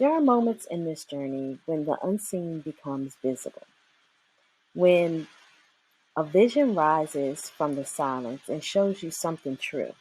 There are moments in this journey when the unseen becomes visible, when a vision rises from the silence and shows you something true.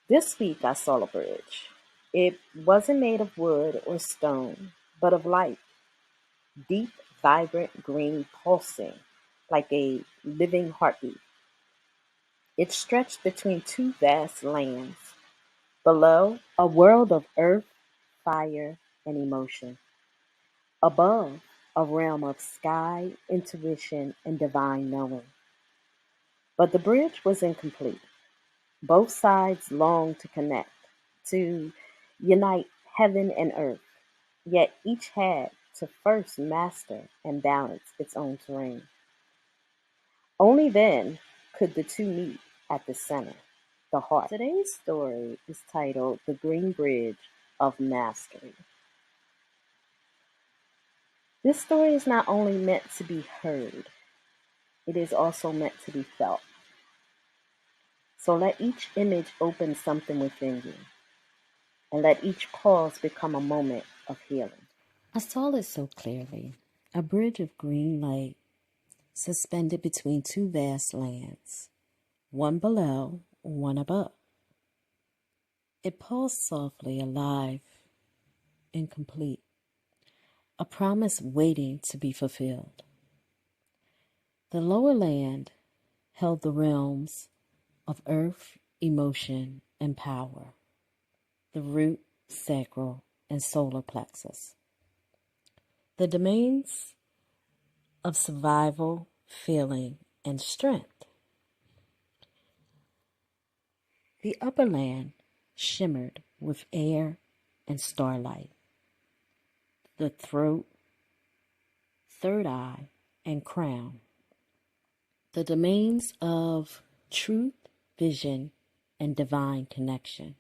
This week I saw a bridge. It wasn't made of wood or stone, but of light, deep, vibrant green pulsing like a living heartbeat. It stretched between two vast lands. Below, a world of earth, fire, and emotion. Above, a realm of sky, intuition, and divine knowing. But the bridge was incomplete. Both sides longed to connect, to unite heaven and earth, yet each had to first master and balance its own terrain. Only then could the two meet at the center, the heart. Today's story is titled The Green Bridge of Mastery. This story is not only meant to be heard, it is also meant to be felt. So let each image open something within you, and let each pause become a moment of healing. I saw it so clearly, a bridge of green light suspended between two vast lands, one below, one above. It paused softly, alive, incomplete, a promise waiting to be fulfilled. The lower land held the realms of earth, emotion, and power, the root, sacral, and solar plexus. The domains of survival, feeling, and strength. The upper land shimmered with air and starlight. The throat, third eye, and crown. The domains of truth, vision, and divine connection.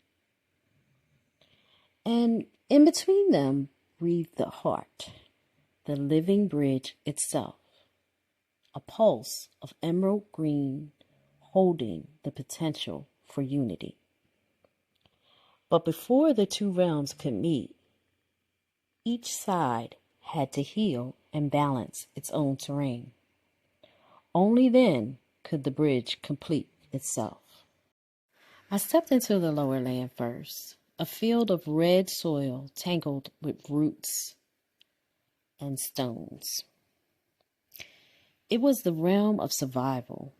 And in between them breathed the heart, the living bridge itself, a pulse of emerald green holding the potential for unity. But before the two realms could meet, each side had to heal and balance its own terrain. Only then could the bridge complete itself. I stepped into the lower land first, a field of red soil tangled with roots and stones. It was the realm of survival,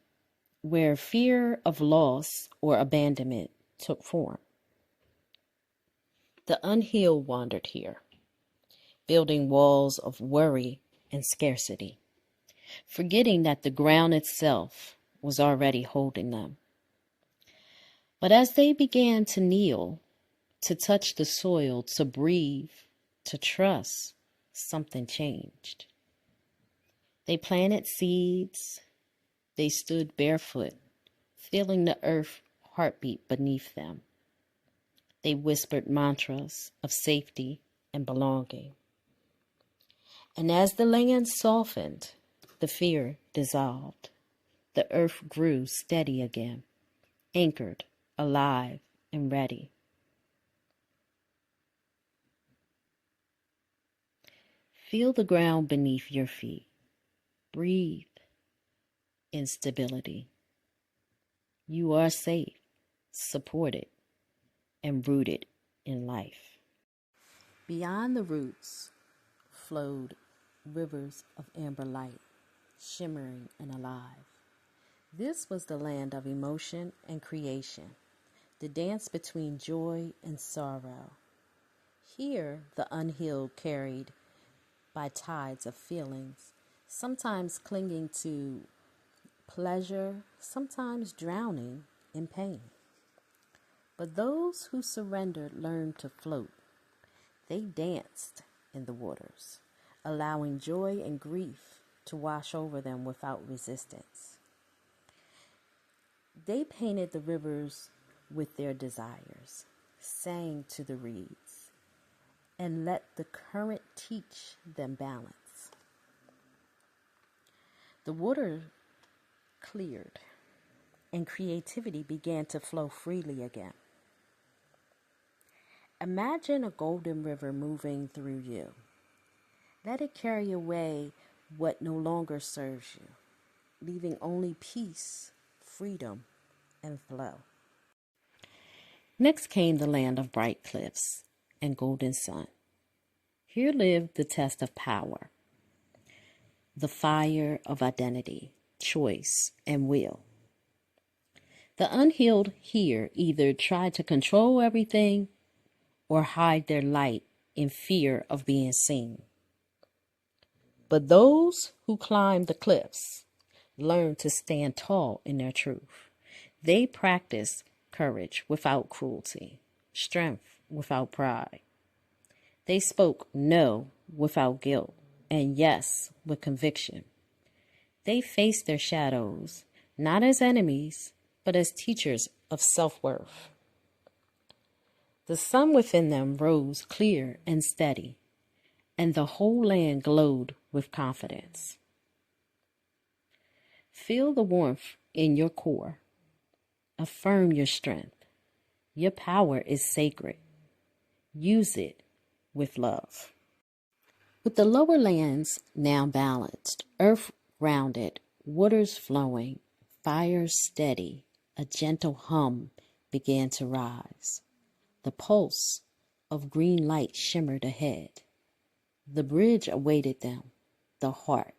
where fear of loss or abandonment took form. The unhealed wandered here, building walls of worry and scarcity, forgetting that the ground itself was already holding them. But as they began to kneel, to touch the soil, to breathe, to trust, something changed. They planted seeds. They stood barefoot, feeling the earth heartbeat beneath them. They whispered mantras of safety and belonging. And as the land softened, the fear dissolved. The earth grew steady again, anchored, alive, and ready. Feel the ground beneath your feet. Breathe in stability. You are safe, supported, and rooted in life. Beyond the roots flowed rivers of amber light, shimmering and alive. This was the land of emotion and creation, the dance between joy and sorrow. Here, the unhealed carried by tides of feelings, sometimes clinging to pleasure, sometimes drowning in pain. But those who surrendered learned to float. They danced in the waters, allowing joy and grief to wash over them without resistance. They painted the rivers with their desires, sang to the reeds, and let the current teach them balance. The water cleared, and creativity began to flow freely again. Imagine a golden river moving through you. Let it carry away what no longer serves you, leaving only peace, freedom, and flow. Next came the land of bright cliffs and golden sun. Here lived the test of power, the fire of identity, choice, and will. The unhealed here either try to control everything or hide their light in fear of being seen. But those who climb the cliffs learn to stand tall in their truth. They practice courage without cruelty, strength without pride. They spoke no without guilt and yes with conviction. They faced their shadows, not as enemies, but as teachers of self-worth. The sun within them rose clear and steady, and the whole land glowed with confidence. Feel the warmth in your core. Affirm your strength. Your power is sacred. Use it with love. With the lower lands now balanced, earth rounded, waters flowing, fires steady, a gentle hum began to rise. The pulse of green light shimmered ahead. The bridge awaited them, the heart.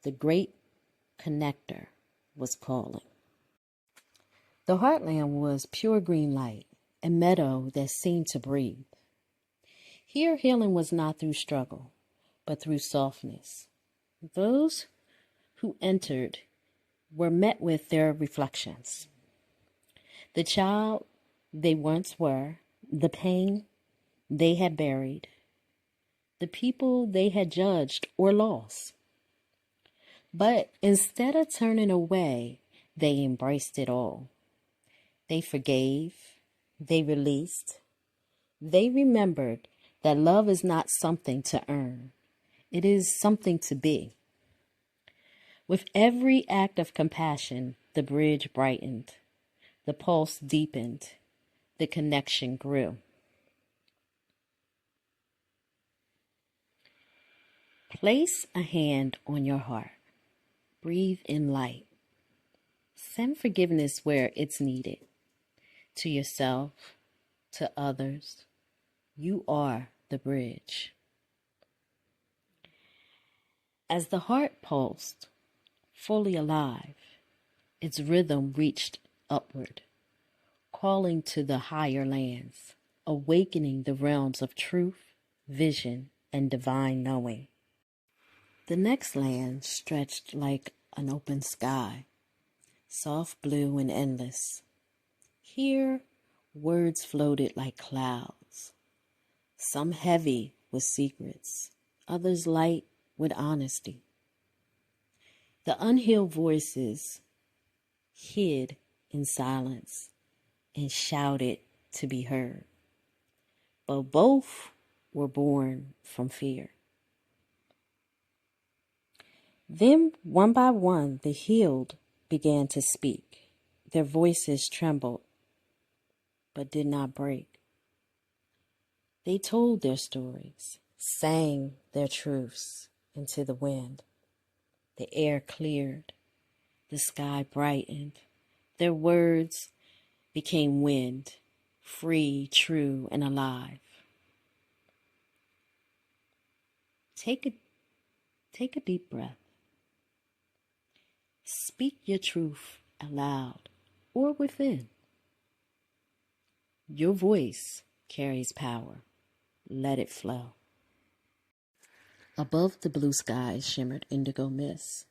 The great connector was calling. The heartland was pure green light, a meadow that seemed to breathe. Here healing was not through struggle, but through softness. Those who entered were met with their reflections. The child they once were, the pain they had buried, the people they had judged or lost. But instead of turning away, they embraced it all. They forgave, they released, they remembered that love is not something to earn. It is something to be. With every act of compassion, the bridge brightened, the pulse deepened, the connection grew. Place a hand on your heart. Breathe in light. Send forgiveness where it's needed. To yourself, to others. You are the bridge. As the heart pulsed, fully alive, its rhythm reached upward, calling to the higher lands, awakening the realms of truth, vision, and divine knowing. The next land stretched like an open sky, soft blue and endless. Here, words floated like clouds, some heavy with secrets, others light with honesty. The unhealed voices hid in silence and shouted to be heard, but both were born from fear. Then, one by one, the healed began to speak. Their voices trembled, but did not break. They told their stories, sang their truths into the wind. The air cleared, the sky brightened. Their words became wind, free, true, and alive. Take a deep breath. Speak your truth aloud or within. Your voice carries power. Let it flow. Above the blue skies shimmered indigo mist.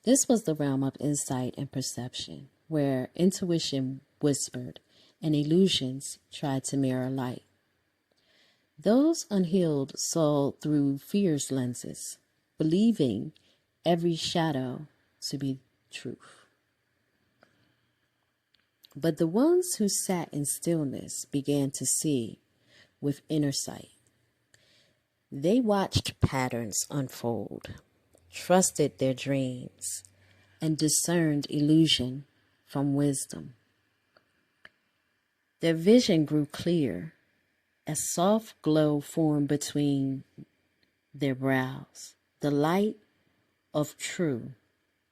This was the realm of insight and perception, where intuition whispered and illusions tried to mirror light. Those unhealed saw through fear's lenses, believing every shadow to be truth. But the ones who sat in stillness began to see with inner sight. They watched patterns unfold, trusted their dreams, and discerned illusion from wisdom. Their vision grew clear, A soft glow formed between their brows, the light of true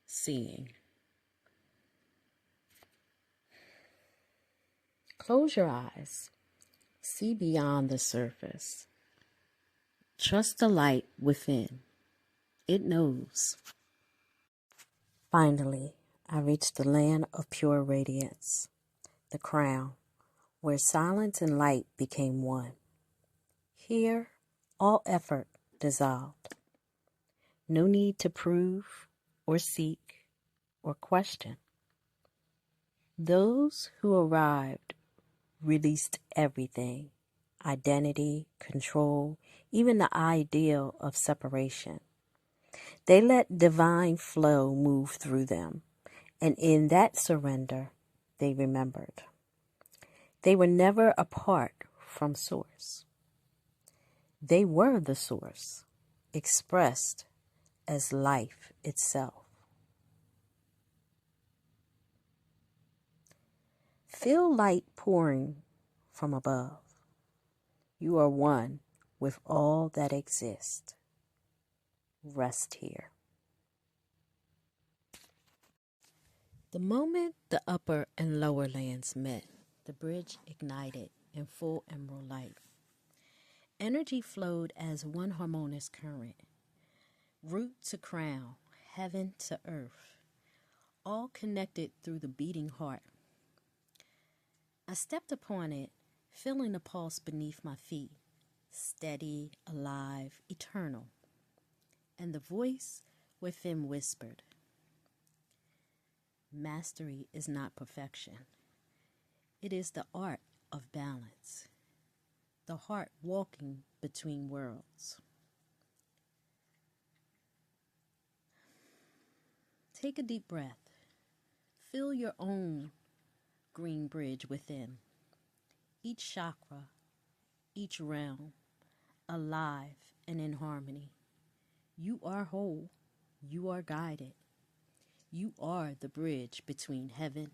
seeing. Close your eyes. See beyond the surface. Trust the light within. It knows. Finally, I reached the land of pure radiance, the crown, where silence and light became one. Here, all effort dissolved. No need to prove or seek or question. Those who arrived released everything: identity, control, even the ideal of separation. They let divine flow move through them, and in that surrender, they remembered. They were never apart from Source. They were the Source, expressed as life itself. Feel light pouring from above. You are one with all that exists. Rest here. The moment the upper and lower lands met, the bridge ignited in full emerald light. Energy flowed as one harmonious current, root to crown, heaven to earth, all connected through the beating heart. I stepped upon it, feeling the pulse beneath my feet, steady, alive, eternal. And the voice within whispered, "Mastery is not perfection. It is the art of balance, the heart walking between worlds." Take a deep breath. Feel your own green bridge within. Each chakra, each realm, alive and in harmony. You are whole. You are guided. You are the bridge between heaven